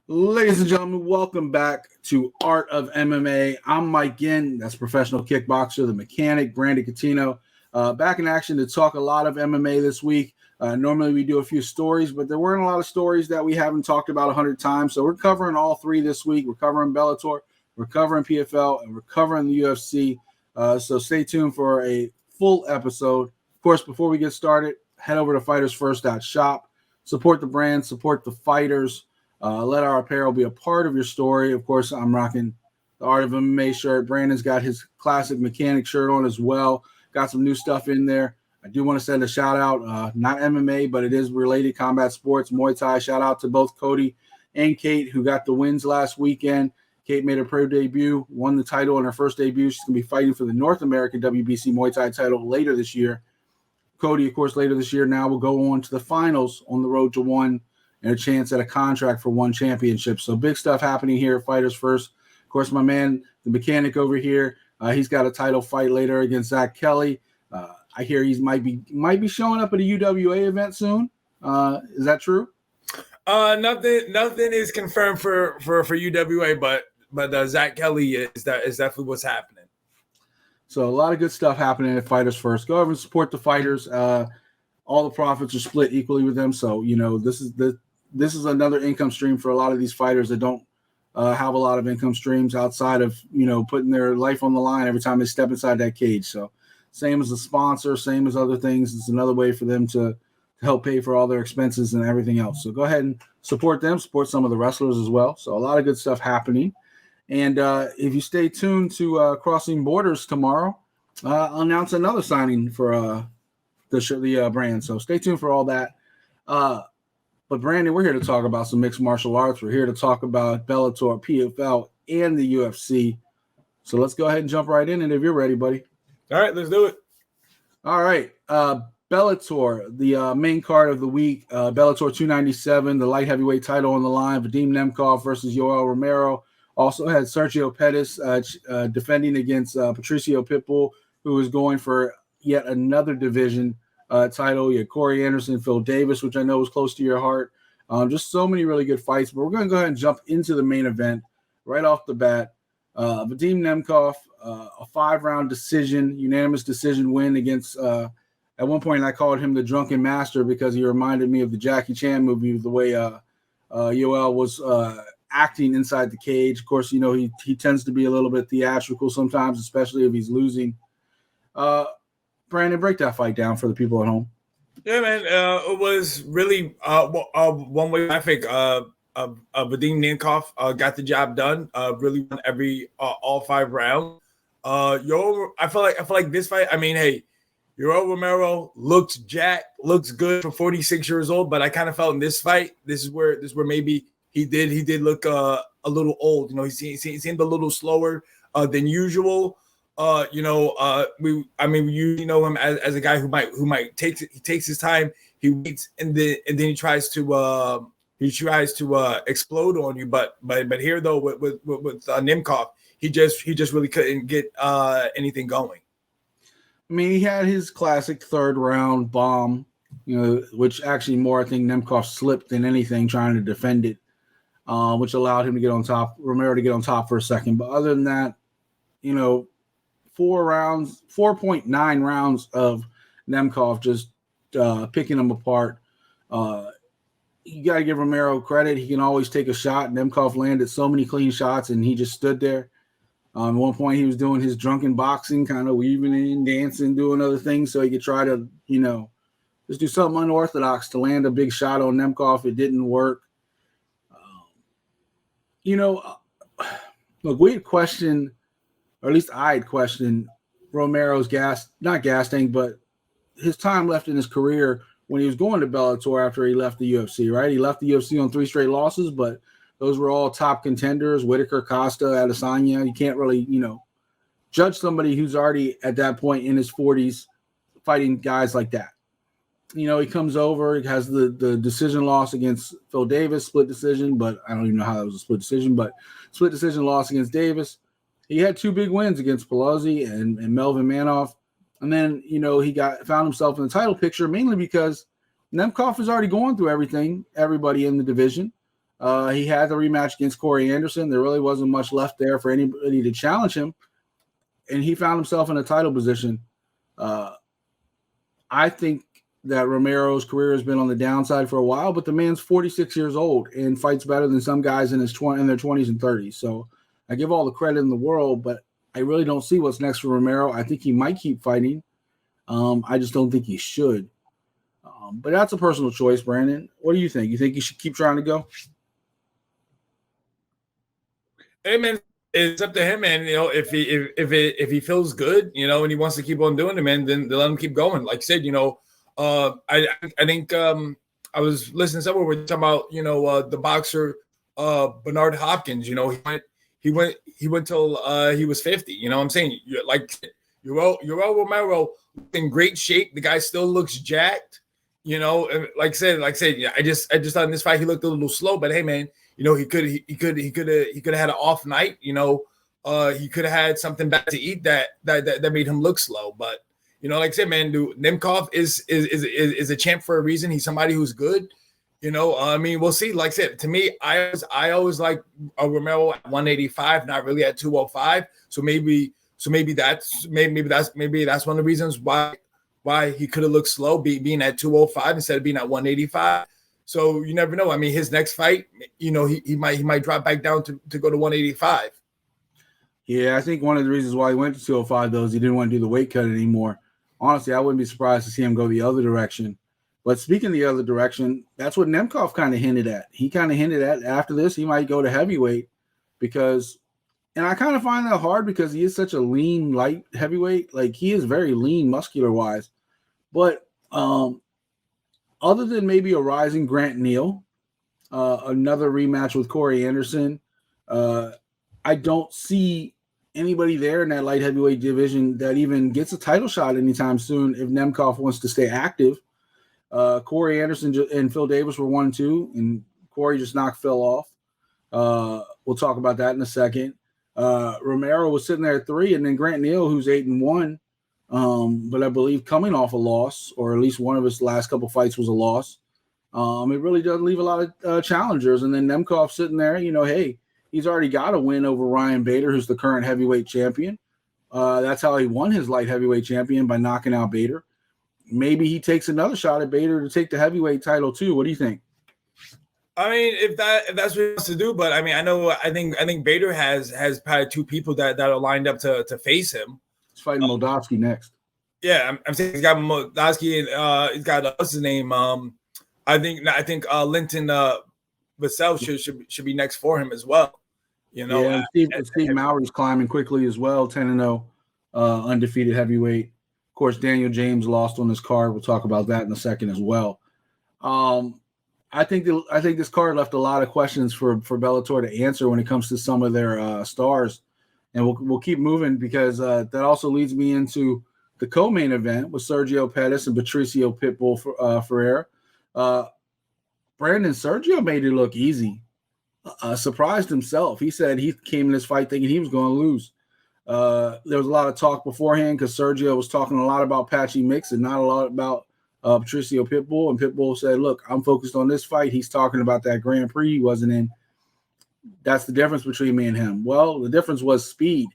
Ladies and gentlemen, welcome back to Art of MMA. I'm Mike Ginn, that's professional kickboxer, the mechanic, Brandon Catino. Back in action to talk a lot of MMA this week. Normally we do a few stories, but there weren't a lot of stories that we haven't talked about 100 times. So we're covering all three this week. We're covering Bellator, we're covering PFL, and we're covering the UFC. So stay tuned for a full episode. Of course, before we get started, head over to fightersfirst.shop. Support the brand, support the fighters. Let our apparel be a part of your story. Of course, I'm rocking the Art of MMA shirt. Brandon's got his classic mechanic shirt on as well. Got some new stuff in there. I do want to send a shout out, not MMA, but it is related combat sports, Muay Thai. Shout out to both Cody and Kate, who got the wins last weekend. Kate made her pro debut, won the title in her first debut. She's going to be fighting for the North American WBC Muay Thai title later this year. Cody, of course, later this year now will go on to the finals on the road to one and a chance at a contract for one championship. So big stuff happening here at Fighters First. Of course, my man, the mechanic over here, he's got a title fight later against Zach Kelly. I hear he might be showing up at a UWA event soon. Is that true? Nothing is confirmed for UWA, but Zach Kelly is definitely what's happening. So a lot of good stuff happening at Fighters First. Go over and support the fighters. All the profits are split equally with them. So this is another income stream for a lot of these fighters that don't have a lot of income streams outside of, putting their life on the line every time they step inside that cage. So same as a sponsor, same as other things. It's another way for them to help pay for all their expenses and everything else. So go ahead and support them, support some of the wrestlers as well. So a lot of good stuff happening. And if you stay tuned to Crossing Borders tomorrow, I'll announce another signing for the brand. So stay tuned for all that. But Brandon, we're here to talk about some mixed martial arts. We're here to talk about Bellator, PFL, and the UFC. So let's go ahead and jump right in. And if you're ready, buddy. All right, let's do it. All right. Bellator, the main card of the week, Bellator 297, the light heavyweight title on the line, Vadim Nemkov versus Yoel Romero. Also had Sergio Pettis defending against Patricio Pitbull, who is going for yet another division title. You had Corey Anderson, Phil Davis, which I know is close to your heart. Just so many really good fights. But we're going to go ahead and jump into the main event right off the bat. Vadim Nemkov, a 5-round decision, unanimous decision win against, at one point I called him the Drunken Master because he reminded me of the Jackie Chan movie, the way Yoel was acting inside the cage. Of course, he tends to be a little bit theatrical sometimes, especially if he's losing. Brandon, break that fight down for the people at home. Yeah, man. It was really one way. I think Vadim Nemkov got the job done. Really won all 5 rounds. I feel like this fight. I mean, hey, Yoel Romero looks jacked, looks good for 46 years old. But I kind of felt in this fight, this is where maybe he did look a little old. He seemed a little slower than usual. We usually know him as a guy who might takes his time. He waits and then he tries to explode on you. But here though with Nemkov, he just really couldn't get anything going. I mean, he had his classic 3rd round bomb, which actually more I think Nemkov slipped than anything trying to defend it, which allowed him to get on top, Romero to get on top for a second. But other than that, 4.9 rounds of Nemkov just picking him apart. You got to give Romero credit. He can always take a shot. Nemkov landed so many clean shots, and he just stood there. At one point, he was doing his drunken boxing, kind of weaving in, dancing, doing other things so he could try to, just do something unorthodox to land a big shot on Nemkov. It didn't work. Look, we had questioned, or at least I had questioned Romero's not gas tank, but his time left in his career when he was going to Bellator after he left the UFC, right? He left the UFC on 3 straight losses, but those were all top contenders, Whitaker, Costa, Adesanya. You can't really, judge somebody who's already at that point in his 40s fighting guys like that. He comes over, he has the decision loss against Phil Davis, split decision, but I don't even know how that was a split decision, but split decision loss against Davis. He had 2 big wins against Pelosi and Melvin Manoff. And then, he found himself in the title picture mainly because Nemkov is already going through everybody in the division. He had the rematch against Corey Anderson. There really wasn't much left there for anybody to challenge him, and he found himself in a title position. I think that Romero's career has been on the downside for a while, but the man's 46 years old and fights better than some guys in their 20s and 30s. So I give all the credit in the world, but I really don't see what's next for Romero. I think he might keep fighting. I just don't think he should. But that's a personal choice, Brandon. What do you think? You think he should keep trying to go? Hey, man, it's up to him, man. You know, if he feels good, you know, and he wants to keep on doing it, man, then let him keep going. Like I said, you know, I think I was listening somewhere we're talking about, you know, the boxer Bernard Hopkins. You know, he went till he was 50. You know what I'm saying? Like Yoel Romero in great shape. The guy still looks jacked. You know, and like I said, yeah, I just thought in this fight he looked a little slow, but hey, man, you know, he could have had an off night. You know, he could have had something bad to eat that made him look slow. But you know, like I said, man, dude, Nemkov is a champ for a reason. He's somebody who's good. You know, I mean, we'll see. Like I said, to me, I always like a Romero at 185, not really at 205. So maybe that's one of the reasons why he could have looked slow being at 205 instead of being at 185. So you never know. I mean, his next fight, you know, he might drop back down to go to 185. Yeah, I think one of the reasons why he went to 205 though is he didn't want to do the weight cut anymore. Honestly, I wouldn't be surprised to see him go the other direction. But speaking the other direction, that's what Nemkov kind of hinted at. He kind of hinted at after this he might go to heavyweight because, and I kind of find that hard because he is such a lean, light heavyweight. Like he is very lean, muscular wise. But other than maybe a rising Grant Neal, another rematch with Corey Anderson, I don't see anybody there in that light heavyweight division that even gets a title shot anytime soon if Nemkov wants to stay active. Corey Anderson and Phil Davis were 1-2, and Corey just knocked Phil off. We'll talk about that in a second. Romero was sitting there at 3, and then Grant Neal, who's 8-1, but I believe coming off a loss, or at least one of his last couple fights was a loss. It really does leave a lot of challengers. And then Nemkov sitting there, you know, hey, he's already got a win over Ryan Bader, who's the current heavyweight champion. That's how he won his light heavyweight champion, by knocking out Bader. Maybe he takes another shot at Bader to take the heavyweight title too. What do you think? I mean, if that's what he wants to do, but I mean, I think Bader has probably 2 people that are lined up to face him. He's fighting Moldavsky next. Yeah, I'm saying he's got Moldavsky and he's got what's his name? I think Linton Vassell should be next for him as well. You know, yeah, Steve Mowry's climbing quickly as well, 10-0, undefeated heavyweight. Of course, Daniel James lost on this card. We'll talk about that in a second as well. I think this card left a lot of questions for Bellator to answer when it comes to some of their stars, and we'll keep moving because that also leads me into the co-main event with Sergio Pettis and Patricio Pitbull Ferreira. Brandon, Sergio made it look easy. Surprised himself. He said he came in this fight thinking he was going to lose. There was a lot of talk beforehand because Sergio was talking a lot about Patchy Mix and not a lot about Patricio Pitbull. And Pitbull said, look, I'm focused on this fight. He's talking about that Grand Prix he wasn't in. That's the difference between me and him. Well, the difference was speed.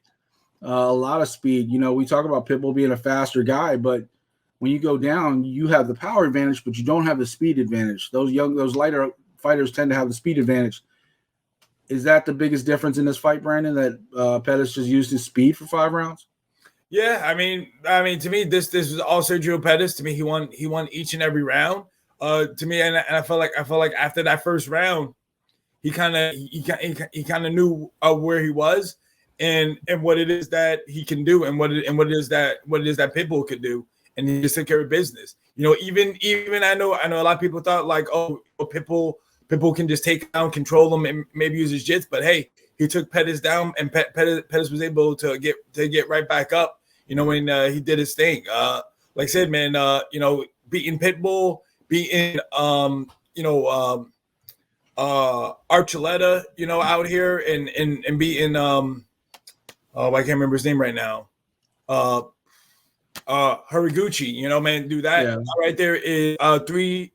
A lot of speed. You know, we talk about Pitbull being a faster guy, but when you go down, you have the power advantage, but you don't have the speed advantage. Those lighter fighters tend to have the speed advantage. Is that the biggest difference in this fight, Brandon, that Pettis just used his speed for 5 rounds? Yeah, I mean, to me, this was all Sergio Pettis. To me, he won each and every round. To me, and I felt like after that first round, he kind of knew where he was and what it is that he can do and what it is that Pitbull could do, and he just took care of business. You know, even I know a lot of people thought like, oh, Pitbull can just take down, control him, and maybe use his jits. But hey, he took Pettis down, and Pettis was able to get right back up. You know, when he did his thing. Like I said, man, you know, beating Pitbull, beating Archuleta, you know, out here, and beating I can't remember his name right now. Horiguchi, you know, man, do that. Yeah. Right there is 3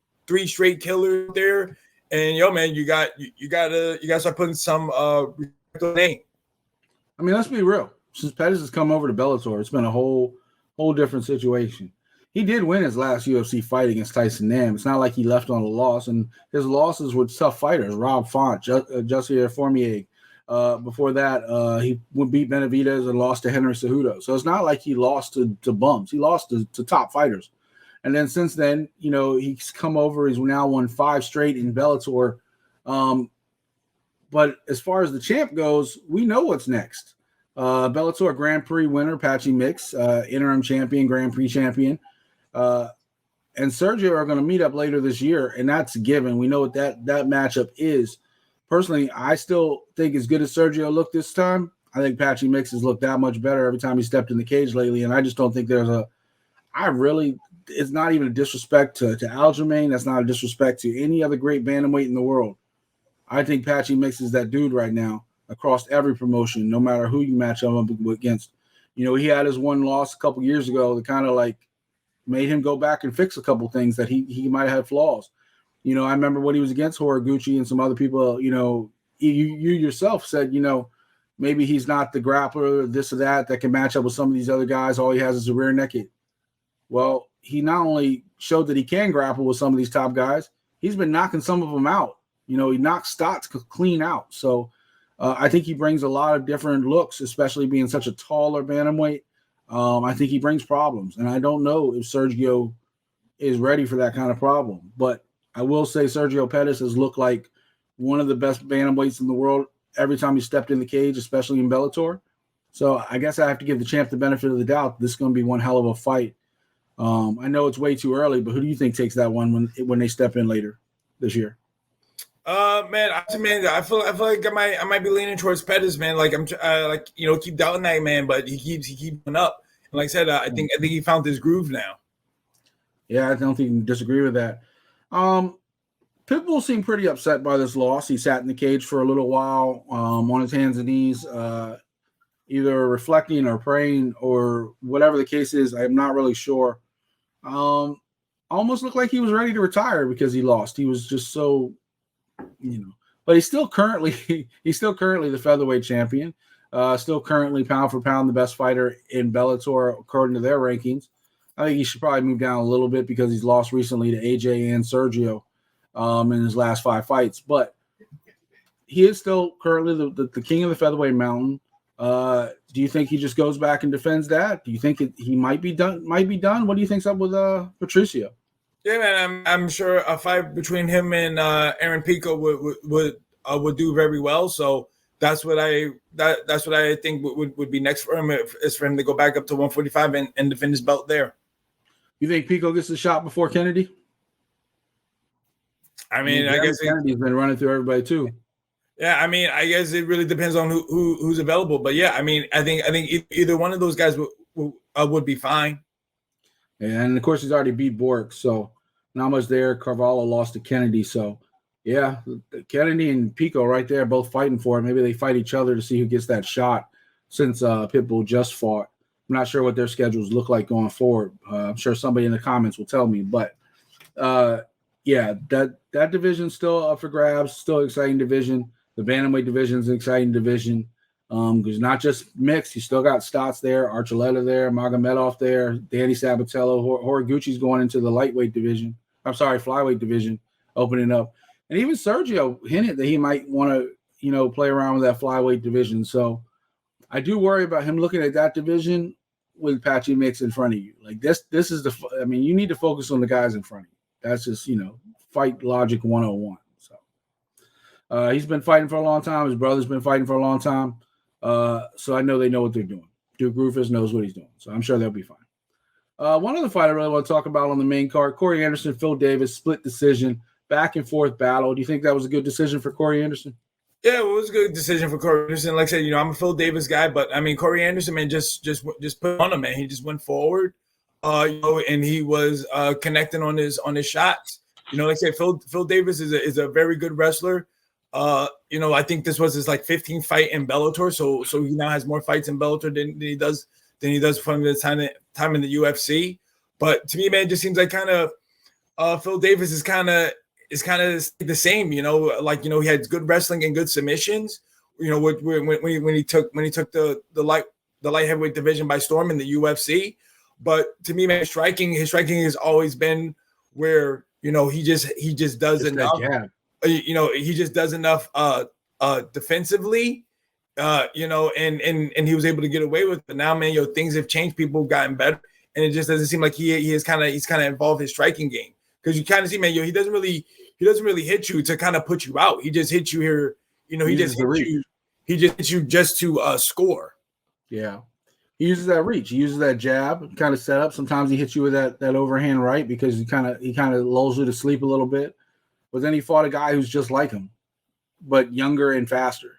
straight killers there. And man, you gotta start putting some respect on the name. I mean, let's be real. Since Pettis has come over to Bellator, it's been a whole different situation. He did win his last UFC fight against Tyson Nam. It's not like he left on a loss, and his losses were tough fighters: Rob Font, Jussier Formier. Before that, he beat Benavidez and lost to Henry Cejudo. So it's not like he lost to bums. He lost to top fighters. And then since then, he's come over. He's now won 5 straight in Bellator. But as far as the champ goes, we know what's next. Bellator Grand Prix winner, Patchy Mix, interim champion, Grand Prix champion. And Sergio are going to meet up later this year, and that's a given. We know what that matchup is. Personally, I still think as good as Sergio looked this time, I think Patchy Mix has looked that much better every time he stepped in the cage lately, and I just don't think it's not even a disrespect to Aljamain. That's not a disrespect to any other great bantamweight in the world. I think Patchy Mix is that dude right now across every promotion, no matter who you match him up against. He had his one loss a couple years ago that kind of like made him go back and fix a couple things that he might have had flaws. I remember when he was against Horiguchi and some other people, you yourself said, maybe he's not the grappler, this or that can match up with some of these other guys. All he has is a rear naked. Well, he not only showed that he can grapple with some of these top guys, he's been knocking some of them out. He knocks Stotts clean out. So I think he brings a lot of different looks, especially being such a taller bantamweight. I think he brings problems. And I don't know if Sergio is ready for that kind of problem. But I will say Sergio Pettis has looked like one of the best bantamweights in the world every time he stepped in the cage, especially in Bellator. So I guess I have to give the champ the benefit of the doubt. This is going to be one hell of a fight. I know it's way too early, but who do you think takes that one when they step in later this year? I feel like I might be leaning towards Pettis, man. Like I'm keep doubting that man, but he keeps going up. And like I said, I think he found his groove now. Yeah, I don't think you can disagree with that. Pitbull seemed pretty upset by this loss. He sat in the cage for a little while, on his hands and knees, either reflecting or praying or whatever the case is. I'm not really sure. Almost looked like he was ready to retire because he lost. He was just so, but he's still currently the featherweight champion. Still currently pound for pound the best fighter in Bellator according to their rankings. I think he should probably move down a little bit because he's lost recently to AJ and Sergio in his last 5 fights. But he is still currently the king of the featherweight mountain. Do you think he just goes back and defends that? Do you think he might be done? What do you think's up with Patricio? Yeah, man, I'm sure a fight between him and Aaron Pico would do very well. So that's what I think would be next for him, is for him to go back up to 145 and defend his belt there. You think Pico gets a shot before Kennedy? I guess Kennedy's been running through everybody too. Yeah, I guess it really depends on who's available. But yeah, I think either one of those guys would be fine. And of course, he's already beat Bork, so not much there. Carvalho lost to Kennedy, so yeah, Kennedy and Pico right there, both fighting for it. Maybe they fight each other to see who gets that shot. Since Pitbull just fought, I'm not sure what their schedules look like going forward. I'm sure somebody in the comments will tell me, but yeah, that division's still up for grabs. Still exciting division. The bantamweight division is an exciting division because not just mixed. You still got Stotts there, Archuleta there, Magomedov there, Danny Sabatello, Horiguchi's going into the lightweight division. I'm sorry, flyweight division opening up, and even Sergio hinted that he might want to play around with that flyweight division. So I do worry about him looking at that division with Patchy Mix in front of you. Like this is you need to focus on the guys in front of you. That's just fight logic 101. He's been fighting for a long time. His brother's been fighting for a long time. So I know they know what they're doing. Duke Rufus knows what he's doing. So I'm sure they'll be fine. One other fight I really want to talk about on the main card, Corey Anderson, Phil Davis, split decision, back and forth battle. Do you think that was a good decision for Corey Anderson? Yeah, it was a good decision for Corey Anderson. Like I said, I'm a Phil Davis guy, but Corey Anderson, man, just put on him, man. He just went forward, and he was connecting on his shots. Like I said, Phil Davis is a very good wrestler. I think this was his 15th fight in Bellator, so he now has more fights in Bellator than he does from the time in the UFC. But to me, man, it just seems like kind of Phil Davis is kind of is kind of the same, like, he had good wrestling and good submissions, when he took the light heavyweight division by storm in the UFC. But to me, man, his striking has always been where, he just does enough. He just does enough defensively, and he was able to get away with it. But now, man, things have changed. People have gotten better, and it just doesn't seem like he's kind of involved his striking game, because you kind of see, man, he doesn't really hit you to kind of put you out. He just hits you here, he just hits you just to score. Yeah. He uses that reach. He uses that jab, kind of set up. Sometimes he hits you with that overhand right, because he kind of lulls you to sleep a little bit. But then he fought a guy who's just like him, but younger and faster.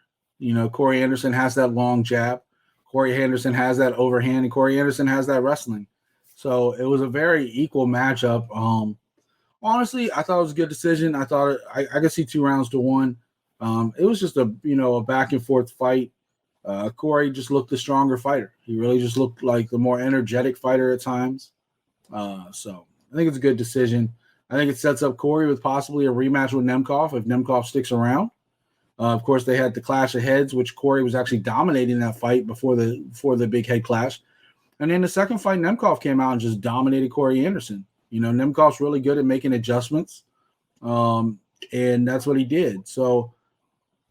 Corey Anderson has that long jab. Corey Anderson has that overhand, and Corey Anderson has that wrestling. So it was a very equal matchup. Honestly, I thought it was a good decision. I thought I could see 2 rounds to 1. It was just a back and forth fight. Corey just looked the stronger fighter. He really just looked like the more energetic fighter at times. So I think it's a good decision. I think it sets up Corey with possibly a rematch with Nemkov if Nemkov sticks around. Of course, they had the clash of heads, which Corey was actually dominating that fight before the big head clash. And in the second fight, Nemkov came out and just dominated Corey Anderson. Nemkov's really good at making adjustments, and that's what he did. So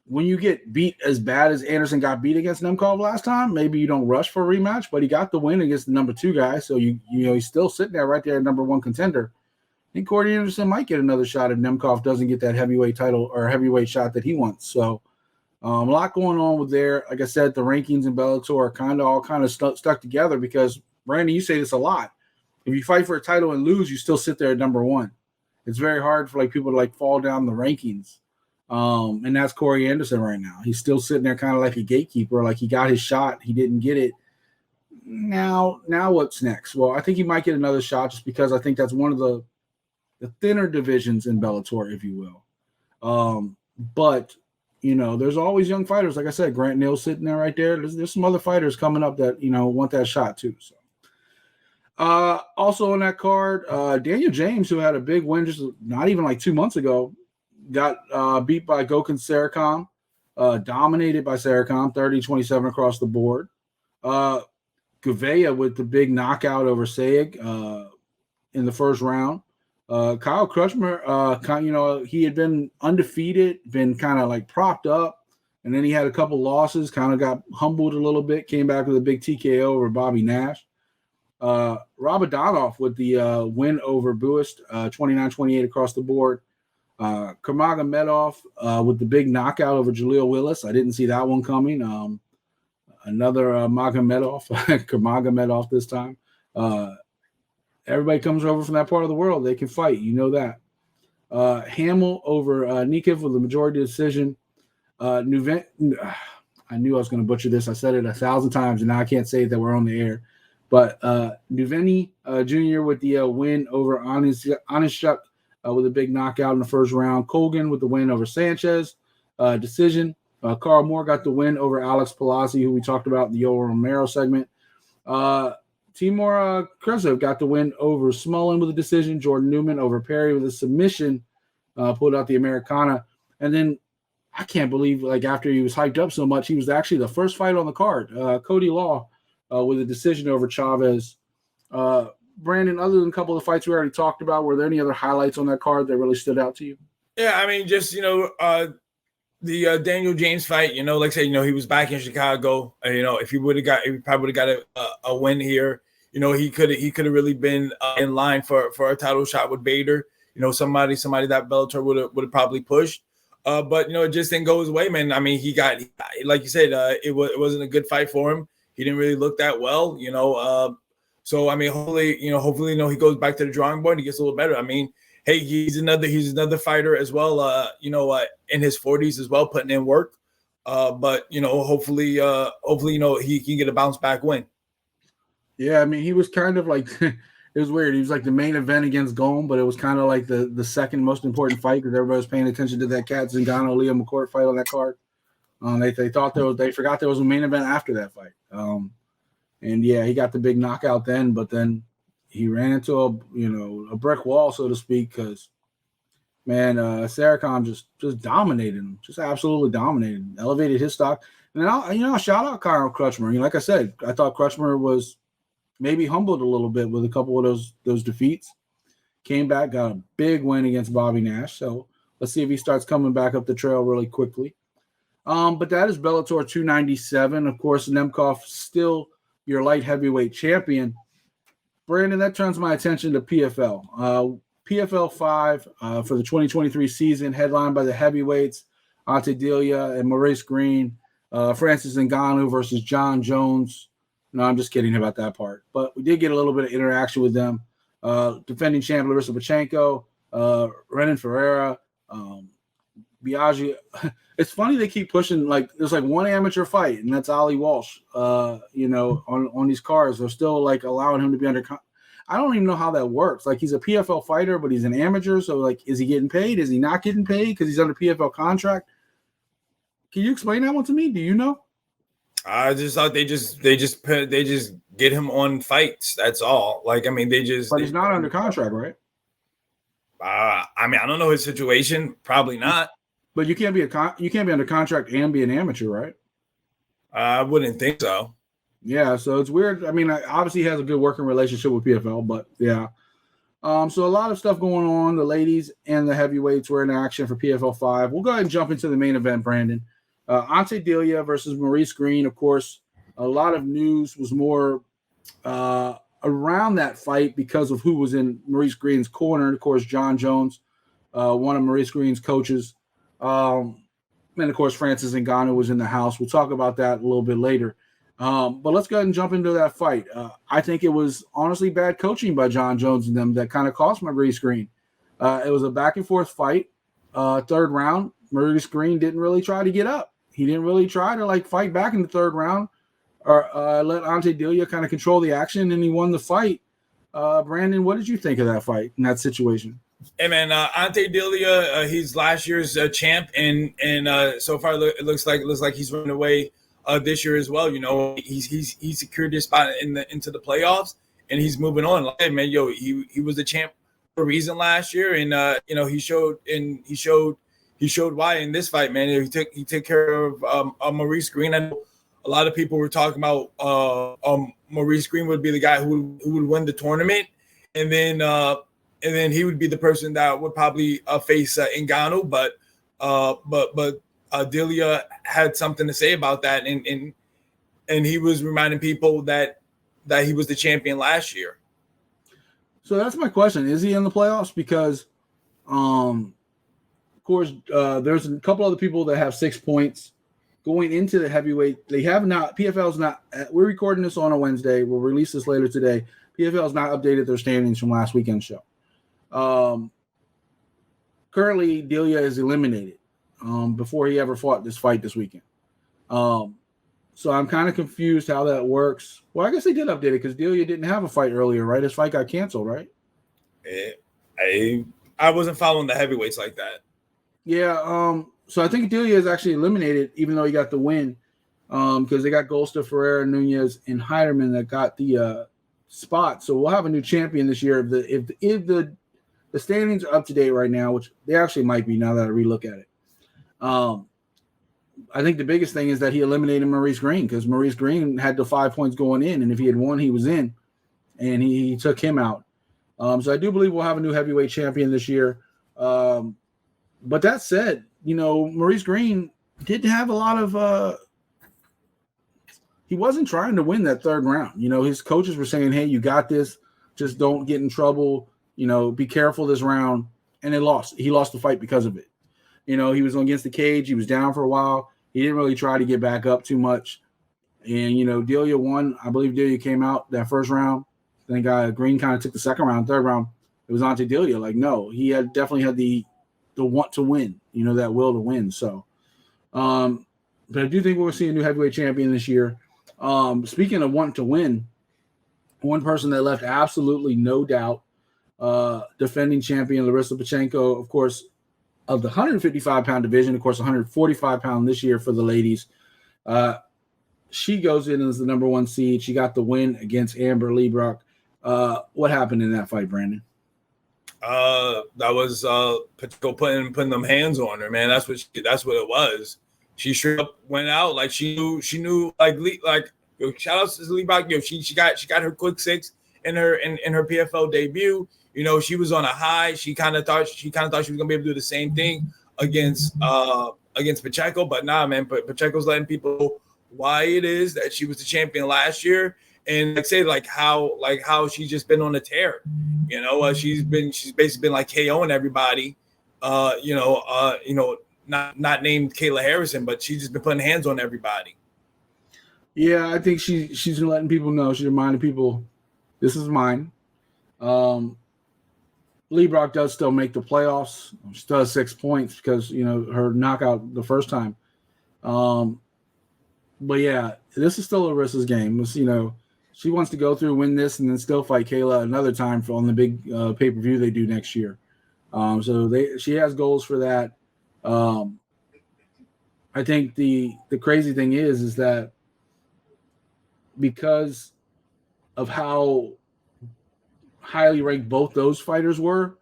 when you get beat as bad as Anderson got beat against Nemkov last time, maybe you don't rush for a rematch, but he got the win against the number 2 guy. So he's still sitting there right there, number 1 contender. I think Corey Anderson might get another shot if Nemkov doesn't get that heavyweight title or heavyweight shot that he wants. So a lot going on with there. Like I said, the rankings in Bellator are all stuck together, because Brandon, you say this a lot. If you fight for a title and lose, you still sit there at number 1. It's very hard for people to fall down the rankings. And that's Corey Anderson right now. He's still sitting there kind of like a gatekeeper, like he got his shot, he didn't get it. Now what's next? Well, I think he might get another shot, just because I think that's one of the thinner divisions in Bellator, if you will. But there's always young fighters. Like I said, Grant Neal sitting there right there. There's some other fighters coming up that want that shot too. So also on that card, Daniel James, who had a big win just not even 2 months ago, got beat by Gokhan Sarikam, dominated by Sarikam, 30-27 across the board. Gouveia with the big knockout over Sayeg in the first round. Kyle Crutchmer, he had been undefeated, been kind of propped up, and then he had a couple losses, kind of got humbled a little bit, came back with a big TKO over Bobby Nash. Rabadonov with the win over Buist, 29-28 across the board. Kurmagomedov with the big knockout over Jaleel Willis. I didn't see that one coming. Another Magomedov, Kurmagomedov this time. Everybody comes over from that part of the world. They can fight. You know that. Hamill over Nikov with a majority decision. I knew I was going to butcher this. I said it 1,000 times, and now I can't say it that we're on the air. But Nuveni Jr. with the win over Onishuk with a big knockout in the first round. Colgan with the win over Sanchez. Decision. Carl Moore got the win over Alex Palazzi, who we talked about in the Yoel Romero segment. Timur Kresev got the win over Smullen with a decision. Jordan Newman over Perry with a submission. Pulled out the Americana. And then I can't believe, after he was hyped up so much, he was actually the first fight on the card. Cody Law with a decision over Chavez. Brandon, other than a couple of fights we already talked about, were there any other highlights on that card that really stood out to you? Yeah, I mean, just, the Daniel James fight, like I said, he was back in Chicago. If he probably would have got a win here. He could have really been in line for a title shot with Bader. Somebody that Bellator would have probably pushed. But it just didn't go his way, man. I mean, he got, like you said, it wasn't a good fight for him. He didn't really look that well, So I mean, hopefully, he goes back to the drawing board and he gets a little better. I mean, hey, he's another fighter as well. In his 40s as well, putting in work. But hopefully, he can get a bounce back win. Yeah, I mean, he was kind of it was weird. He was the main event against Gome, but it was kind of the second most important fight because everybody was paying attention to that Kat Zingano Liam McCourt fight on that card. They forgot there was a main event after that fight. And yeah, he got the big knockout then, but then he ran into a brick wall, so to speak, because Man, Sarah Khan just dominated him, just absolutely dominated him, elevated his stock. And then I'll shout out Kyle Crutchmer. Like I said, I thought Crutchmer was maybe humbled a little bit with a couple of those defeats. Came back, got a big win against Bobby Nash. So let's see if he starts coming back up the trail really quickly. But that is Bellator 297. Of course, Nemkov still your light heavyweight champion. Brandon, that turns my attention to PFL. PFL 5 for the 2023 season, headlined by the heavyweights, Ante Delija and Maurice Greene, Francis Ngannou versus John Jones. No, I'm just kidding about that part. But we did get a little bit of interaction with them. Defending champ Larissa Pachenko, Renan Ferreira, Biaggi. It's funny they keep pushing, like there's like one amateur fight, and that's Ali Walsh. On these cards, they're still like allowing him to be under. I don't even know how that works. Like he's a PFL fighter, but he's an amateur. So like, is he getting paid? Is he not getting paid because he's under PFL contract? Can you explain that one to me? Do you know? I just thought they just get him on fights. That's all. Like, I mean, But he's not under contract, right? I mean, I don't know his situation. Probably not. But you can't be under contract and be an amateur, right? I wouldn't think so. Yeah, so it's weird. I mean, obviously he has a good working relationship with PFL, but yeah. So a lot of stuff going on. The ladies and the heavyweights were in action for PFL 5. We'll go ahead and jump into the main event, Brandon. Ante Delija versus Maurice Greene. Of course, a lot of news was more around that fight because of who was in Maurice Greene's corner. Of course, John Jones, one of Maurice Greene's coaches. And, of course, Francis Ngannou was in the house. We'll talk about that a little bit later. But let's go ahead and jump into that fight. I think it was honestly bad coaching by John Jones and them that kind of cost Maurice Greene. It was a back-and-forth fight. Third round, Maurice Greene didn't really try to get up. He didn't really try to, like, fight back in the third round or let Ante Delija kind of control the action, and he won the fight. Brandon, what did you think of that fight in that situation? Hey, man, Ante Delija, he's last year's champ, and so far it looks like he's running away this year as well. You know, he secured his spot into the playoffs, and he's moving on. Like, man, he was the champ for a reason last year, and he showed why in this fight, man. He took care of Maurice Greene. I know a lot of people were talking about Maurice Greene would be the guy who would win the tournament, and then he would be the person that would probably face Ngannou, but Delija had something to say about that, and he was reminding people that he was the champion last year. So that's my question: is he in the playoffs? Because, of course, there's a couple other people that have 6 points going into the heavyweight. They have not. PFL's not. We're recording this on a Wednesday. We'll release this later today. PFL's not updated their standings from last weekend's show. Currently, Delija is eliminated before he ever fought this fight this weekend. So I'm kind of confused how that works. Well, I guess they did update it because Delija didn't have a fight earlier, right? His fight got canceled, right? I wasn't following the heavyweights like that. Yeah. So I think Delija is actually eliminated, even though he got the win, because they got Golster, Ferreira, Nunez, and Heiderman that got the spot. So we'll have a new champion this year. If the standings are up to date right now, which they actually might be now that I relook at it. I think the biggest thing is that he eliminated Maurice Greene because Maurice Greene had the 5 points going in, and if he had won, he was in, and he took him out. So I do believe we'll have a new heavyweight champion this year. But that said, Maurice Greene didn't have a lot of he wasn't trying to win that third round. His coaches were saying, hey, you got this. Just don't get in trouble. Be careful this round. And they lost. He lost the fight because of it. He was against the cage. He was down for a while. He didn't really try to get back up too much. And, Delija won. I believe Delija came out that first round. Then Greene kind of took the second round, third round. It was Ante Delija. Like, no, he definitely had the want to win, that will to win. So, but I do think we'll see a new heavyweight champion this year. Speaking of wanting to win, one person that left absolutely no doubt, defending champion Larissa Pachenko, of course, of the 155-pound division, of course, 145-pound this year for the ladies. She goes in as the number one seed. She got the win against Amber Leibrock. What happened in that fight, Brandon? That was Pacheco putting them hands on her, man. That's what it was. She straight up went out like she knew like shout out to Lee Bach. She got her quick six in her PFL debut. She was on a high. She kind of thought she was gonna be able to do the same thing against Pacheco, but nah, man. But Pacheco's letting people know why it is that she was the champion last year, and how she's just been on a tear. She's basically been like KOing everybody. Not named Kayla Harrison, but she's just been putting hands on everybody. Yeah, I think she's letting people know. She's reminding people, this is mine. Lee Brock does still make the playoffs. She still has 6 points because her knockout the first time. But yeah, this is still Larissa's game. It's, she wants to go through, win this, and then still fight Kayla another time on the big pay-per-view they do next year. She has goals for that. I think the crazy thing is that because of how highly ranked both those fighters were,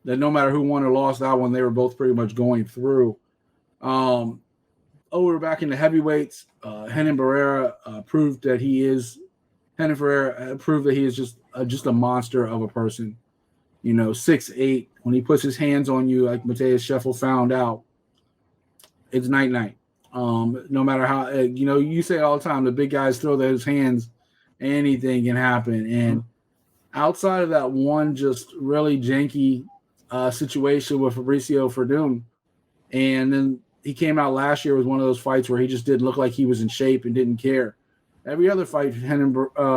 that no matter who won or lost that one, they were both pretty much going through. We're back in the heavyweights. Renan Ferreira proved that he is just a monster of a person. 6'8". When he puts his hands on you, like Mateus Scheffel found out, it's night. No matter how you say it all the time, the big guys throw those hands, anything can happen. And outside of that one just really janky situation with Fabricio Verdum, and then he came out last year with one of those fights where he just didn't look like he was in shape and didn't care. Every other fight Renan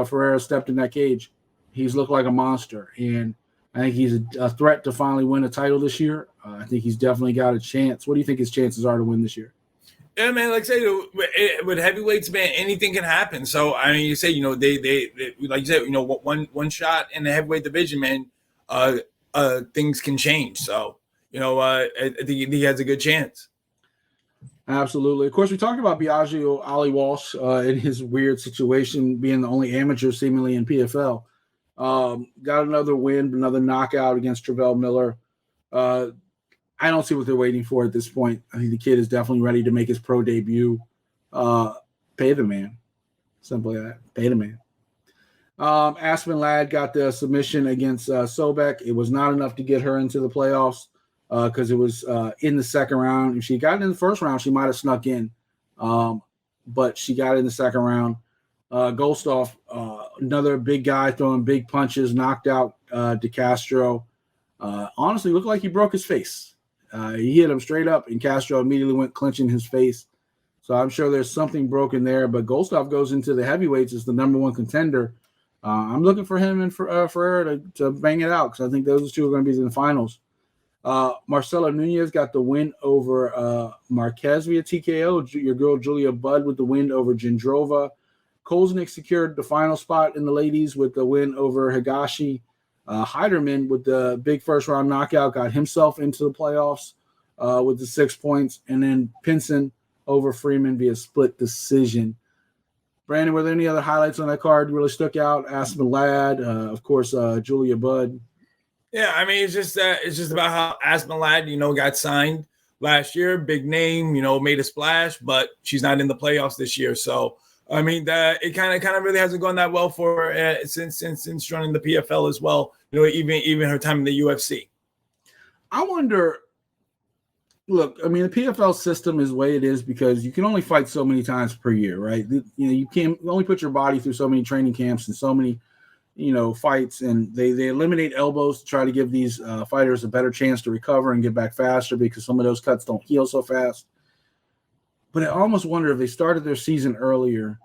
Ferreira stepped in that cage, he's looked like a monster. And I think he's a threat to finally win a title this year. I think he's definitely got a chance. What do you think his chances are to win this year? Yeah, man. Like I say, with heavyweights, man, anything can happen. So I mean, you say, they like you said, one shot in the heavyweight division, man, things can change. So I think he has a good chance. Absolutely. Of course, we talked about Biagio Ali Walsh in his weird situation, being the only amateur seemingly in PFL. Got another win, another knockout against Travell Miller. I don't see what they're waiting for at this point. I think the kid is definitely ready to make his pro debut. Pay the man. Simple as that. Pay the man. Aspen Ladd got the submission against Sobek. It was not enough to get her into the playoffs because it was in the second round. If she got in the first round, she might have snuck in. But she got in the second round. Goldstoff, another big guy throwing big punches, knocked out DeCastro. Honestly, looked like he broke his face. He hit him straight up, and Castro immediately went clinching his face. So I'm sure there's something broken there. But Goldstoff goes into the heavyweights as the number one contender. I'm looking for him and for Ferreira to bang it out because I think those two are going to be in the finals. Marcelo Nunez got the win over Marquez via TKO. Your girl Julia Budd with the win over Jindrova. Koznick secured the final spot in the ladies with the win over Higashi. Heiderman with the big first-round knockout got himself into the playoffs with the 6 points. And then Pinson over Freeman via split decision. Brandon, were there any other highlights on that card really stuck out? Aspen Ladd, of course, Julia Budd. Yeah, I mean, it's just about how Aspen Ladd, got signed last year, big name, made a splash, but she's not in the playoffs this year. So, I mean, it kind of really hasn't gone that well for her since running the PFL as well. Even her time in the UFC. I wonder. Look, I mean, the PFL system is the way it is because you can only fight so many times per year, right? You only put your body through so many training camps and so many, fights, and they eliminate elbows to try to give these fighters a better chance to recover and get back faster because some of those cuts don't heal so fast. But I almost wonder if they started their season earlier,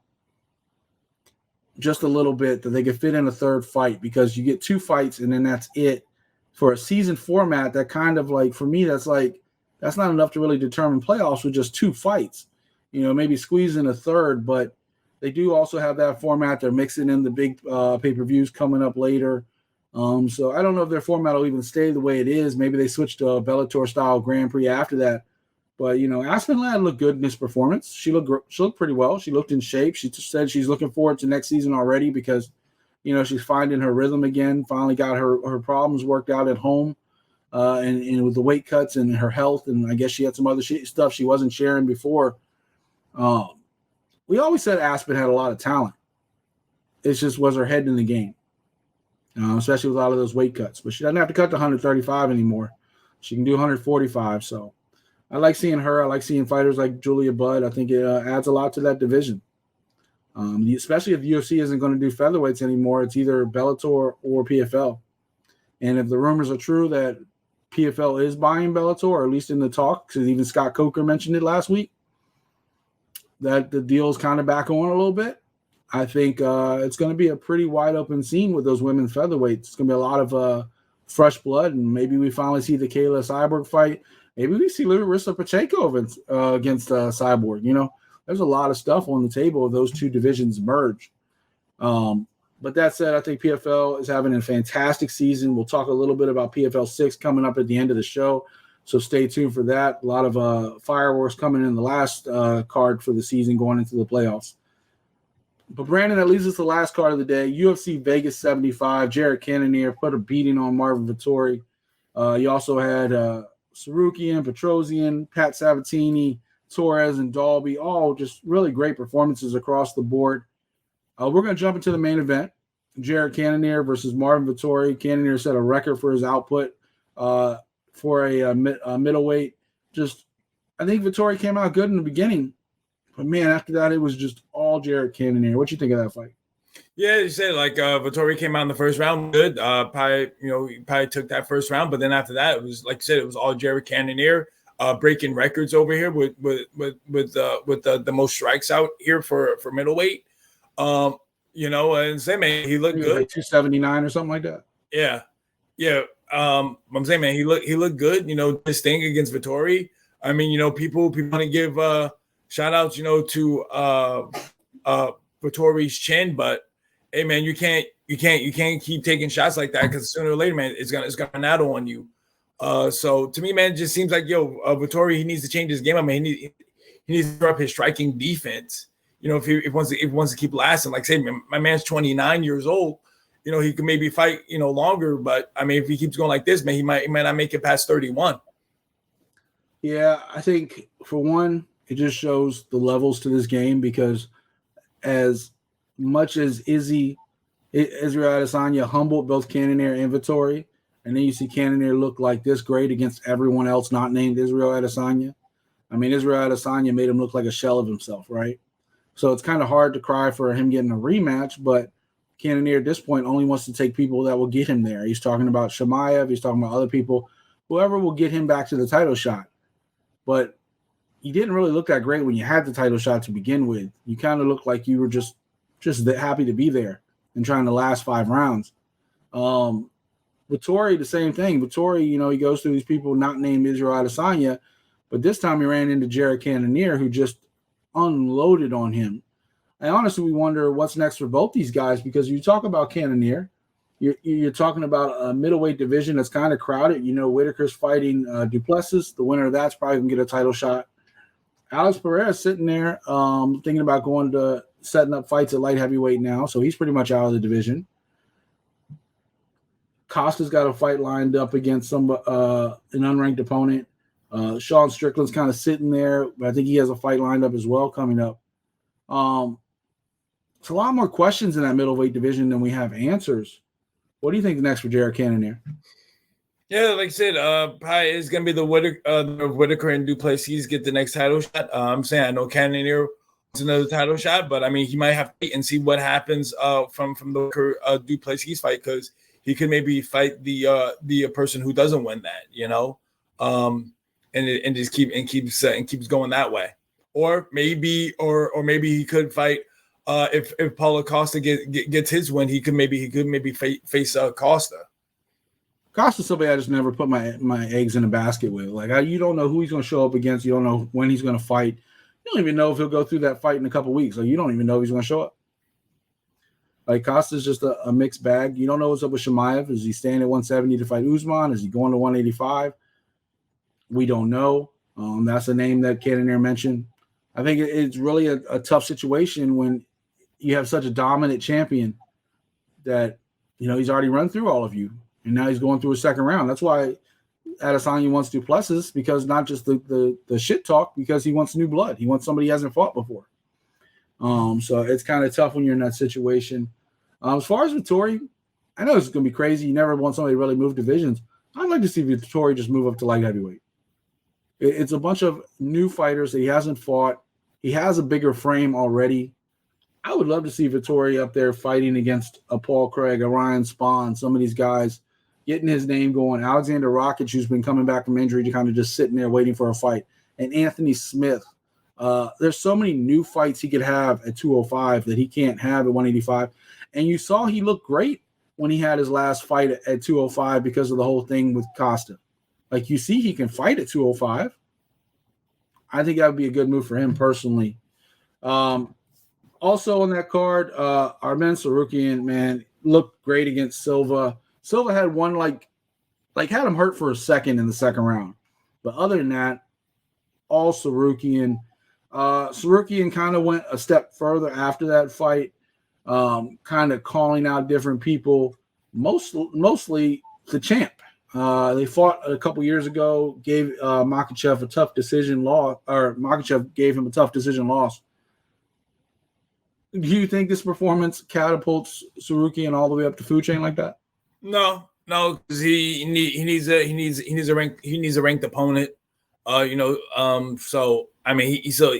just a little bit, that they could fit in a third fight because you get 2 fights and then that's it. For a season format, that kind of like, for me, that's not enough to really determine playoffs with just 2 fights. Maybe squeeze in a third, but they do also have that format. They're mixing in the big pay-per-views coming up later. So I don't know if their format will even stay the way it is. Maybe they switch to a Bellator-style Grand Prix after that. But, Aspen Ladd looked good in this performance. She looked pretty well. She looked in shape. She just said she's looking forward to next season already because she's finding her rhythm again. Finally got her problems worked out at home, and with the weight cuts and her health, and I guess she had some other stuff she wasn't sharing before. We always said Aspen had a lot of talent. It just was her head in the game, especially with a lot of those weight cuts. But she doesn't have to cut to 135 anymore. She can do 145. So I like seeing her. I like seeing fighters like Julia Budd. I think it adds a lot to that division. Especially if the UFC isn't going to do featherweights anymore. It's either Bellator or PFL. And if the rumors are true that PFL is buying Bellator, or at least in the talks, because even Scott Coker mentioned it last week, that the deal is kind of back on a little bit. I think it's going to be a pretty wide open scene with those women's featherweights. It's going to be a lot of fresh blood, and maybe we finally see the Kayla Cyborg fight. Maybe we see Larissa Pacheco against Cyborg. There's a lot of stuff on the table if those two divisions merge. But that said, I think PFL is having a fantastic season. We'll talk a little bit about PFL 6 coming up at the end of the show, so stay tuned for that. A lot of fireworks coming in the last card for the season going into the playoffs. But Brandon, that leaves us the last card of the day. UFC Vegas 75. Jared Cannonier put a beating on Marvin Vettori. You also had Sarukian, Petrosian, Pat Sabatini, Torres, and Dalby, all just really great performances across the board. We're going to jump into the main event. Jared Cannonier versus Marvin Vettori. Cannonier set a record for his output for a middleweight. I think Vettori came out good in the beginning. But, man, after that, it was just all Jared Cannonier. What you think of that fight? Yeah, you said Vettori came out in the first round good. He probably took that first round, but then after that, it was like you said, it was all Jared Cannonier breaking records over here with the most strikes out here for middleweight. And say, man, he looked good, like 279 or something like that. Yeah. I'm saying, man, he looked good. This thing against Vettori. I mean, people want to give shout outs, to Vettori's chin, but hey, man, you can't keep taking shots like that because sooner or later, man, it's gonna naddle on you. So to me, man, it just seems like Vettori, he needs to change his game. I mean, he needs to drop his striking defense. If he wants to keep lasting, like say, my man's 29 years old. He could maybe fight longer, but I mean, if he keeps going like this, man, he might not make it past 31. Yeah, I think for one, it just shows the levels to this game because as much as Israel Adesanya humbled both Cannonier and Vettori, and then you see Cannonier look like this great against everyone else not named Israel Adesanya. I mean, Israel Adesanya made him look like a shell of himself, right? So it's kind of hard to cry for him getting a rematch, but Cannonier at this point only wants to take people that will get him there. He's talking about Shemaev. He's talking about other people, whoever will get him back to the title shot. But you didn't really look that great when you had the title shot to begin with. You kind of looked like you were just happy to be there and trying to last 5 rounds. Vettori, the same thing. Vettori, he goes through these people not named Israel Adesanya, but this time he ran into Jared Cannonier, who just unloaded on him. I honestly wonder what's next for both these guys because you talk about Cannonier, you're talking about a middleweight division that's kind of crowded. Whitaker's fighting Duplessis. The winner of that's probably going to get a title shot. Alex Pereira sitting there thinking about setting up fights at light heavyweight now, so he's pretty much out of the division. Costa's got a fight lined up against an unranked opponent. Sean Strickland's kind of sitting there, but I think he has a fight lined up as well coming up. It's a lot more questions in that middleweight division than we have answers. What do you think next for Jared Cannonier? Yeah, like I said, probably is going to be the Whitaker and Duplessis get the next title shot. I'm saying I know Cannonier wants another title shot, but I mean he might have to wait and see what happens from the Whitaker Duplessis fight because he could maybe fight the person who doesn't win that, and just keeps going that way, or maybe he could fight if Paulo Costa gets his win, he could maybe face Costa. Costa's somebody I just never put my eggs in a basket with. Like you don't know who he's going to show up against. You don't know when he's going to fight. You don't even know if he'll go through that fight in a couple of weeks. Like you don't even know if he's going to show up. Like Costa's just a mixed bag. You don't know what's up with Shemaev. Is he staying at 170 to fight Usman? Is he going to 185? We don't know. That's a name that Cannonier mentioned. I think it's really a tough situation when you have such a dominant champion that, he's already run through all of you, and now he's going through a second round. That's why Adesanya wants Duplessis, because not just the shit talk, because he wants new blood. He wants somebody he hasn't fought before. So it's kind of tough when you're in that situation. As far as Vettori, I know this is going to be crazy. You never want somebody to really move divisions. I'd like to see Vettori just move up to light heavyweight. It's a bunch of new fighters that he hasn't fought. He has a bigger frame already. I would love to see Vettori up there fighting against a Paul Craig, a Ryan Spahn, some of these guys, getting his name going. Alexander Rakic, who's been coming back from injury, to kind of just sitting there waiting for a fight. And Anthony Smith. There's so many new fights he could have at 205 that he can't have at 185. And you saw he looked great when he had his last fight at 205 because of the whole thing with Costa. Like, you see he can fight at 205. I think that would be a good move for him personally. Also on that card, Armen Sarukian, man, looked great against Silva. Silva had one like had him hurt for a second in the second round. But other than that, all Sarukian. Sarukian kind of went a step further after that fight, kind of calling out different people, mostly the champ. They fought a couple years ago, gave Makhachev a tough decision loss, or Makhachev gave him a tough decision loss. Do you think this performance catapults Sarukian all the way up the food chain like that? No, because he needs a ranked opponent. So I mean, he still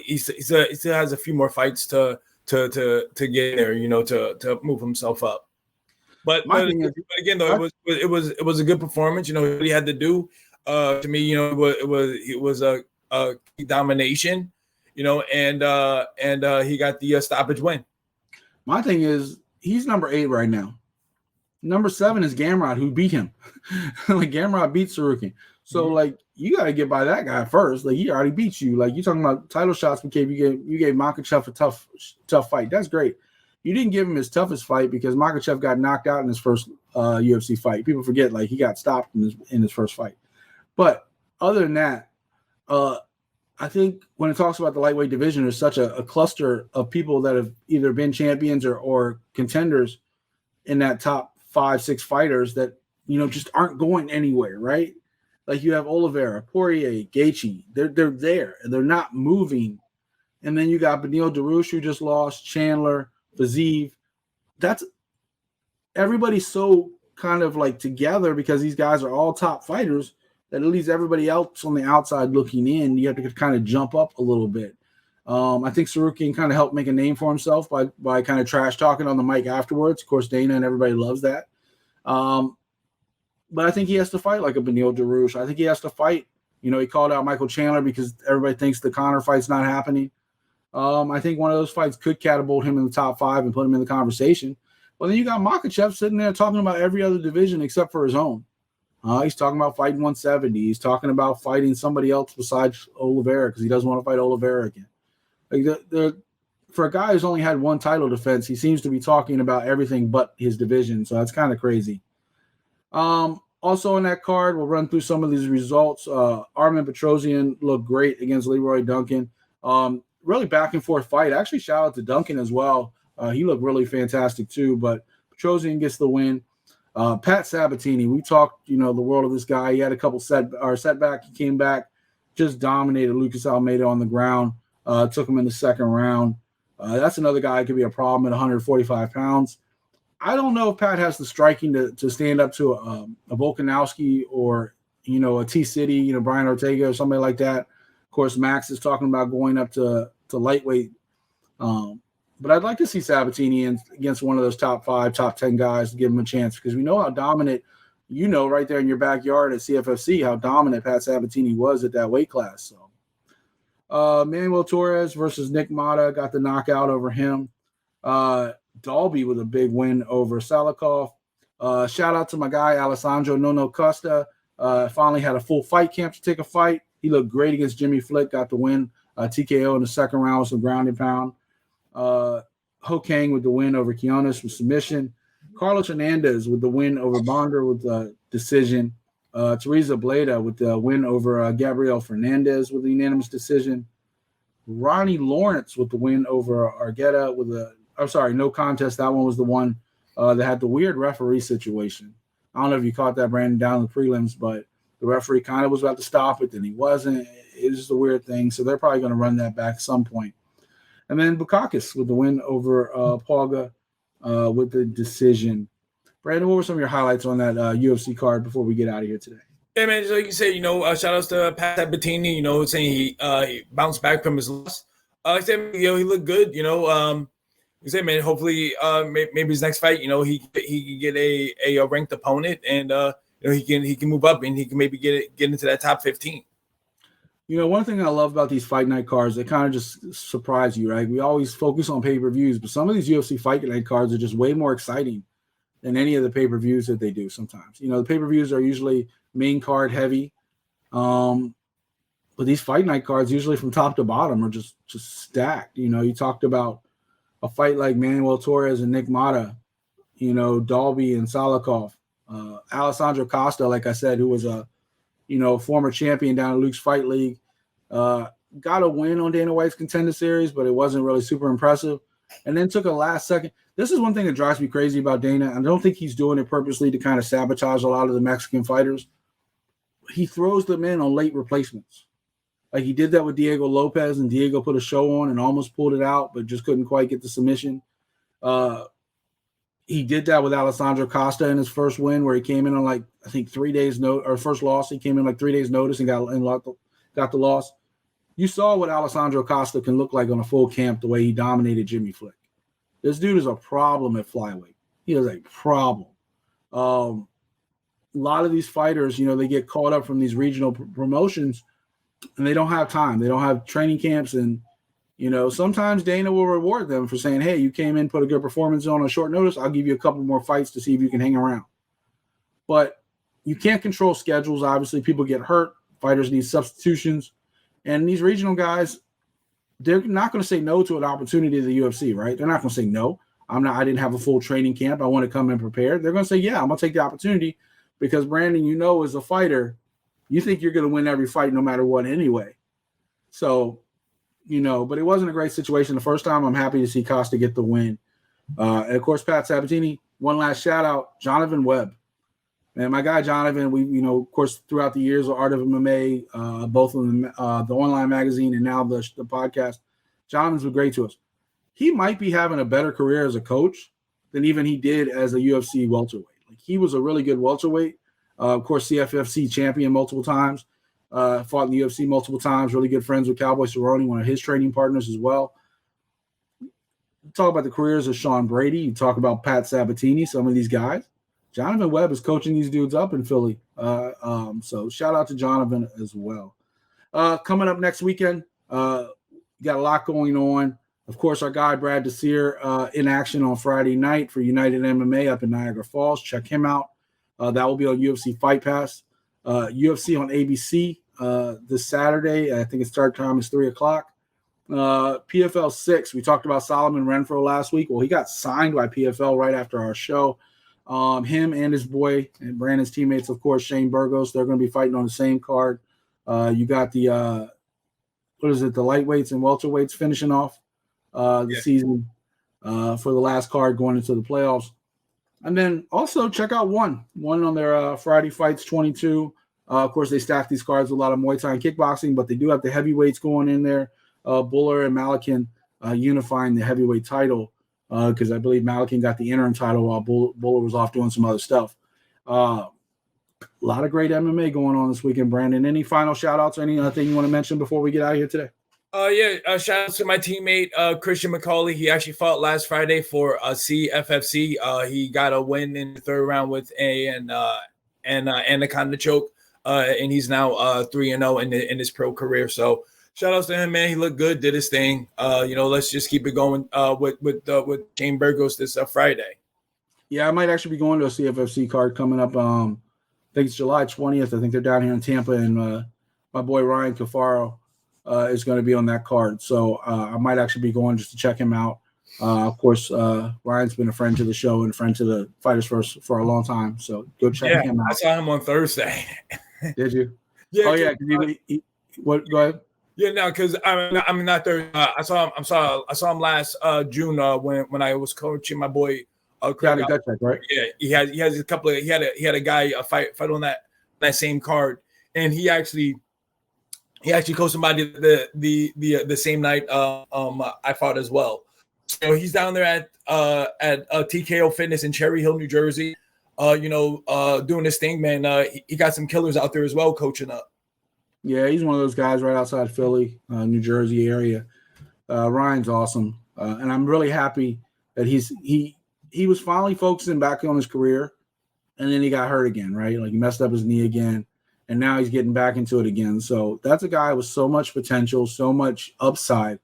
has a few more fights to get there, to move himself up. But again, though, it was a good performance. What he had to do, to me, it was a domination, and he got the stoppage win. My thing is, he's number 8 right now. Number 7 is Gamrot, who beat him. Like, Gamrot beat Sarukian. So, like, you got to get by that guy first. Like, he already beat you. Like, you're talking about title shots. You gave Makhachev a tough fight. That's great. You didn't give him his toughest fight because Makhachev got knocked out in his first UFC fight. People forget, like, he got stopped in his first fight. But other than that, I think when it talks about the lightweight division, there's such a cluster of people that have either been champions or contenders in that top 5-6 fighters that, just aren't going anywhere, right? Like, you have Oliveira, Poirier, Gaethje. They're there, and they're not moving. And then you got Beneil Dariush, who just lost, Chandler, Fiziev. That's everybody's so kind of like together because these guys are all top fighters that at least everybody else on the outside looking in, you have to kind of jump up a little bit. I think Sarukian kind of helped make a name for himself by kind of trash talking on the mic afterwards. Of course, Dana and everybody loves that. But I think he has to fight like a Beneil Dariush. I think he has to fight. He called out Michael Chandler because everybody thinks the Conor fight's not happening. I think one of those fights could catapult him in the top 5 and put him in the conversation. Well, then you got Makhachev sitting there talking about every other division except for his own. He's talking about fighting 170. He's talking about fighting somebody else besides Oliveira because he doesn't want to fight Oliveira again. Like, for a guy who's only had one title defense, he seems to be talking about everything but his division. So that's kind of crazy. Also on that card, we'll run through some of these results. Armen Petrosyan looked great against Leroy Duncan. Really back and forth fight. Actually, shout out to Duncan as well. He looked really fantastic too, but Petrosyan gets the win. Pat Sabatini, we talked, the world of this guy. He had a couple setback. He came back, just dominated Lucas Almeida on the ground. Took him in the second round. That's another guy who could be a problem at 145 pounds. I don't know if Pat has the striking to stand up to a Volkanovski or, a T-City, Brian Ortega or somebody like that. Of course, Max is talking about going up to lightweight. But I'd like to see Sabatini against one of those top 5, top 10 guys to give him a chance because we know how dominant, right there in your backyard at CFFC, how dominant Pat Sabatini was at that weight class. So Manuel Torres versus Nick Mata got the knockout over him. Dalby with a big win over Salikov. Shout out to my guy, Alessandro Nono Costa. Finally had a full fight camp to take a fight. He looked great against Jimmy Flick, got the win. TKO in the second round with some ground and pound. Ho Kang with the win over Kionis with submission. Carlos Hernandez with the win over Bonder with the decision. Teresa Bleda with the win over Gabriel Fernandez with a unanimous decision. Ronnie Lawrence with the win over Argueta with no contest. That one was the one that had the weird referee situation. I don't know if you caught that, Brandon, down in the prelims, but the referee kind of was about to stop it, then he wasn't. It was just a weird thing. So they're probably going to run that back at some point. And then Bukakis with the win over Pauga with the decision. Brandon, what were some of your highlights on that UFC card before we get out of here today? Yeah, man, just like you said, shout outs to Pat Sabatini, saying he bounced back from his loss. I said, he looked good, he said, man, hopefully maybe his next fight, he can get a ranked opponent and he can move up and he can maybe get into that top 15. One thing I love about these fight night cards, they kind of just surprise you, right? We always focus on pay-per-views, but some of these UFC fight night cards are just way more exciting than any of the pay-per-views that they do sometimes. The pay-per-views are usually main card heavy. But these fight night cards, usually from top to bottom, are just stacked. You talked about a fight like Manuel Torres and Nick Mata, Dalby and Salikov, Alessandro Costa, like I said, who was a former champion down at Luke's Fight League, got a win on Dana White's Contender Series, but it wasn't really super impressive. And then took a last second. This is one thing that drives me crazy about Dana. I don't think he's doing it purposely to kind of sabotage a lot of the Mexican fighters. He throws them in on late replacements. Like he did that with Diego Lopez, and Diego put a show on and almost pulled it out, but just couldn't quite get the submission. He did that with Alessandro Costa in his first win, where he came in on I think 3 days notice, or first loss. He came in 3 days notice and got the loss. You saw what Alessandro Costa can look like on a full camp, the way he dominated Jimmy Flick. This dude is a problem at flyweight. He is a problem. A lot of these fighters, they get caught up from these regional promotions, and they don't have time. They don't have training camps, and sometimes Dana will reward them for saying, hey, you came in, put a good performance on a short notice. I'll give you a couple more fights to see if you can hang around. But you can't control schedules. Obviously, people get hurt. Fighters need substitutions. And these regional guys, they're not going to say no to an opportunity to the UFC, right? They're not going to say no. I didn't have a full training camp. I want to come in prepared. They're going to say, yeah, I'm going to take the opportunity because, Brandon, as a fighter, you think you're going to win every fight no matter what anyway. So, but it wasn't a great situation the first time. I'm happy to see Costa get the win. And, of course, Pat Sabatini, one last shout-out, Jonathan Webb. And my guy Jonathan, we, of course, throughout the years of Art of MMA, both on the online magazine and now the podcast, Jonathan's been great to us. He might be having a better career as a coach than even he did as a UFC welterweight. He was a really good welterweight. Of course, CFFC champion multiple times, fought in the UFC multiple times, really good friends with Cowboy Cerrone, one of his training partners as well. Talk about the careers of Sean Brady. You talk about Pat Sabatini, some of these guys. Jonathan Webb is coaching these dudes up in Philly. So shout out to Jonathan as well. Coming up next weekend, got a lot going on. Of course, our guy Brad Desir in action on Friday night for United MMA up in Niagara Falls. Check him out. That will be on UFC Fight Pass. UFC on ABC this Saturday. I think its start time is 3 o'clock. PFL 6. We talked about Solomon Renfro last week. Well, he got signed by PFL right after our show. Him and his boy and Brandon's teammates, of course, Shane Burgos, they're going to be fighting on the same card. You got the the lightweights and welterweights finishing off the season for the last card going into the playoffs. And then also check out one on their Friday Fights 22. Of course, they stack these cards with a lot of Muay Thai and kickboxing, but they do have the heavyweights going in there. Buller and Malakin unifying the heavyweight title. Because I believe Malakin got the interim title while Buller was off doing some other stuff. A lot of great MMA going on this weekend, Brandon. Any final shout-outs or anything you want to mention before we get out of here today? Shout out to my teammate, Christian McCauley. He actually fought last Friday for CFFC. He got a win in the third round with Anaconda choke, and he's now 3-0 in his pro career. So shout outs to him, man. He looked good, did his thing. Let's just keep it going with Shane Burgos this Friday. Yeah, I might actually be going to a CFFC card coming up. I think it's July 20th. I think they're down here in Tampa, and my boy Ryan Cafaro is going to be on that card. So I might actually be going just to check him out. Of course, Ryan's been a friend to the show and a friend to the Fighters First for a long time. So go check him out. I saw him on Thursday. Did you? Yeah. Oh, yeah. What? Go ahead. Yeah, no, because I'm not there. I saw him last June when I was coaching my boy Got a gut check, right? Yeah, he has a couple of he had a guy fight on that same card, and he actually coached somebody the same night I fought as well. So he's down there at TKO Fitness in Cherry Hill, New Jersey. Doing this thing, man. He got some killers out there as well, coaching up. Yeah, he's one of those guys right outside Philly, New Jersey area. Ryan's awesome, and I'm really happy that he was finally focusing back on his career, and then he got hurt again, right? Like he messed up his knee again, and now he's getting back into it again. So that's a guy with so much potential, so much upside.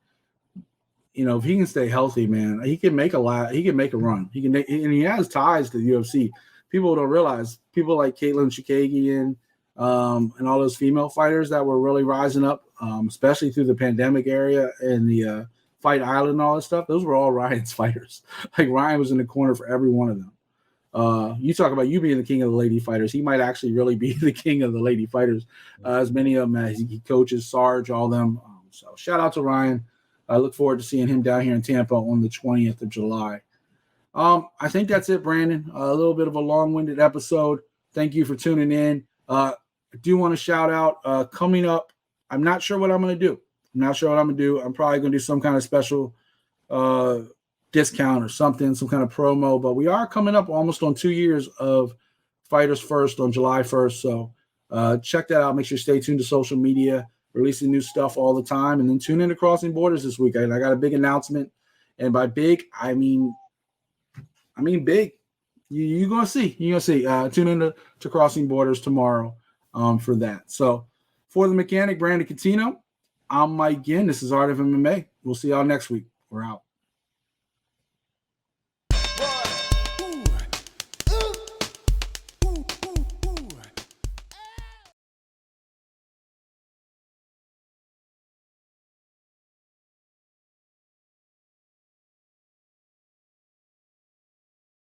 You know, if he can stay healthy, man, he can make a lot. He can make a run. And he has ties to the UFC. People don't realize people like Caitlin Chikagian and all those female fighters that were really rising up, especially through the pandemic area and the Fight Island and all that stuff. Those were all Ryan's fighters. Like Ryan was in the corner for every one of them. You talk about you being the king of the lady fighters. He might actually really be the king of the lady fighters, as many of them as he coaches, Sarge, all them. So shout out to Ryan. I look forward to seeing him down here in Tampa on the 20th of July. I think that's it, Brandon. A little bit of a long-winded episode. Thank you for tuning in. I do want to shout out coming up. I'm not sure what I'm going to do. I'm probably going to do some kind of special discount or something, some kind of promo. But we are coming up almost on 2 years of Fighters First on July 1st. So check that out. Make sure you stay tuned to social media. Releasing new stuff all the time. And then tune in to Crossing Borders this week. I got a big announcement. And by big, I mean big. You're going to see. Tune in to Crossing Borders tomorrow for that. So for the mechanic, Brandon Catino, I'm Mike Ginn. This is Art of MMA. We'll see y'all next week. We're out.